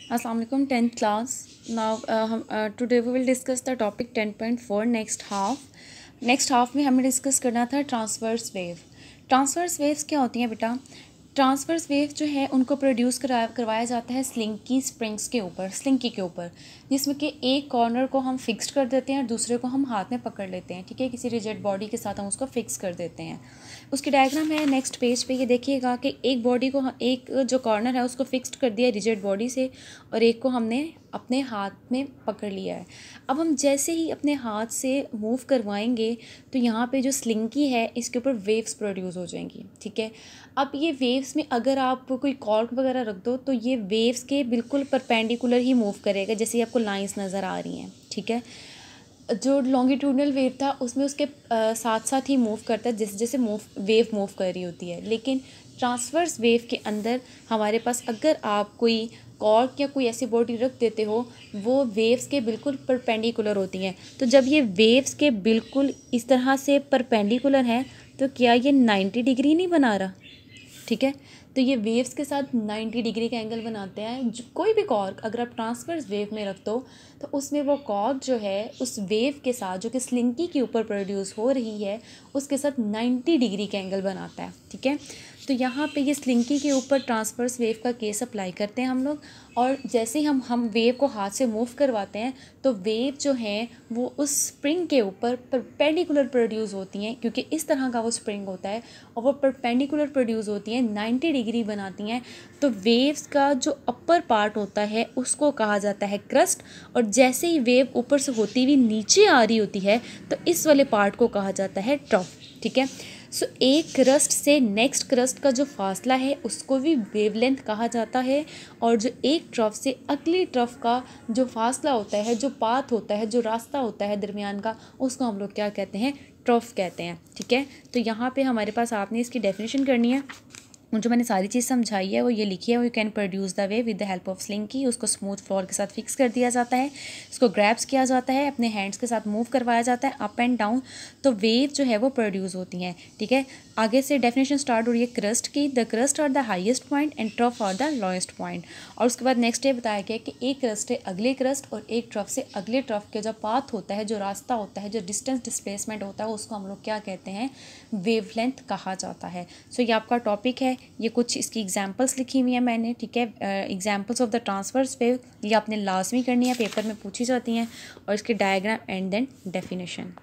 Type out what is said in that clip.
अस्सलाम वालेकुम 10th class now today we will discuss the topic 10.4 next half में हमें डिस्कस करना था ट्रांसवर्स वेव। ट्रांसवर्स वेव्स क्या होती हैं बेटा? ट्रांसवर्स वेव जो है उनको प्रोड्यूस करवाया जाता है स्लिंकी स्प्रिंग्स के ऊपर, स्लिंकी के ऊपर, जिसमें कि एक कॉर्नर को हम फिक्स्ड कर देते हैं और दूसरे को हम हाथ में पकड़ लेते हैं। ठीक है, किसी रिजिड बॉडी के साथ हम उसको फिक्स कर देते हैं। उसकी डायग्राम है नेक्स्ट पेज पे। ये देखिएगा कि एक बॉडी को, एक जो कॉर्नर है उसको फिक्स्ड कर दिया रिजिड बॉडी से और एक को हमने अपने हाथ में पकड़ लिया है। अब हम जैसे ही अपने हाथ से मूव करवाएंगे तो यहाँ पे जो स्लिंकी है इसके ऊपर वेव्स प्रोड्यूस हो जाएंगी। ठीक है, अब ये वेव्स में अगर आप कोई कॉर्क वगैरह रख दो तो ये वेव्स के बिल्कुल परपेंडिकुलर ही मूव करेगा, जैसे आपको लाइंस नज़र आ रही हैं। ठीक है, जो लॉन्गिट्यूडनल वेव था उसमें उसके साथ साथ ही मूव करता है जैसे जैसे वेव मूव कर रही होती है। लेकिन ट्रांसवर्स वेव के अंदर हमारे पास अगर आप कोई कॉर्क या कोई ऐसी बॉडी रख देते हो, वो वेव्स के बिल्कुल परपेंडिकुलर होती हैं। तो जब ये वेव्स के बिल्कुल इस तरह से परपेंडिकुलर हैं तो क्या ये 90 डिग्री नहीं बना रहा? ठीक है, तो ये वेव्स के साथ 90 डिग्री का एंगल बनाते हैं। कोई भी कॉर्क अगर आप ट्रांसवर्स वेव में रख दो तो उसमें वो कॉर्क जो है उस वेव के साथ, जो कि स्लिंकी के ऊपर प्रोड्यूस हो रही है, उसके साथ 90 डिग्री का एंगल बनाता है। ठीक है, तो यहाँ पे ये स्लिंकी के ऊपर ट्रांसवर्स वेव का केस अप्लाई करते हैं हम लोग। और जैसे ही हम वेव को हाथ से मूव करवाते हैं तो वेव जो हैं वो उस स्प्रिंग के ऊपर परपेंडिकुलर प्रोड्यूस होती हैं, क्योंकि इस तरह का वो स्प्रिंग होता है और वो परपेंडिकुलर प्रोड्यूस होती हैं, 90 डिग्री बनाती हैं। तो वेव्स का जो अपर पार्ट होता है उसको कहा जाता है क्रस्ट, और जैसे ही वेव ऊपर से होती हुई नीचे आ रही होती है तो इस वाले पार्ट को कहा जाता है ट्रफ। ठीक है, सो एक क्रस्ट से नेक्स्ट क्रस्ट का जो फासला है उसको भी वेवलेंथ कहा जाता है, और जो एक ट्रफ से अगली ट्रफ का जो फासला होता है, जो पाथ होता है, जो रास्ता होता है दरमियान का, उसको हम लोग क्या कहते हैं? ट्रफ कहते हैं। ठीक है, तो यहाँ पे हमारे पास आपने इसकी डेफिनेशन करनी है। जो मैंने सारी चीज़ समझाई है वो ये लिखी है, वो you can produce the wave with the help of slinky. उसको स्मूथ फ्लोर के साथ फिक्स कर दिया जाता है, इसको ग्रैब्स किया जाता है, अपने हैंड्स के साथ मूव करवाया जाता है अप एंड डाउन, तो वेव जो है वो प्रोड्यूस होती हैं। ठीक है, आगे से डेफिनेशन स्टार्ट हो रही है क्रस्ट की। The crust are the highest point and trough are the lowest point. और उसके बाद नेक्स्ट डे बताया गया कि एक क्रस्ट से अगले क्रस्ट और एक ट्रफ से अगले ट्रफ के जो पाथ होता है, जो रास्ता होता है, जो डिस्टेंस डिस्प्लेसमेंट होता है, उसको हम लोग क्या कहते हैं? वेवलेंथ कहा जाता है। सो ये आपका टॉपिक है, ये कुछ इसकी एग्जांपल्स लिखी हुई हैं मैंने। ठीक है, examples of the transverse wave ये आपने लाजमी करनी है, पेपर में पूछी जाती हैं, और इसके डायग्राम एंड देन डेफिनेशन।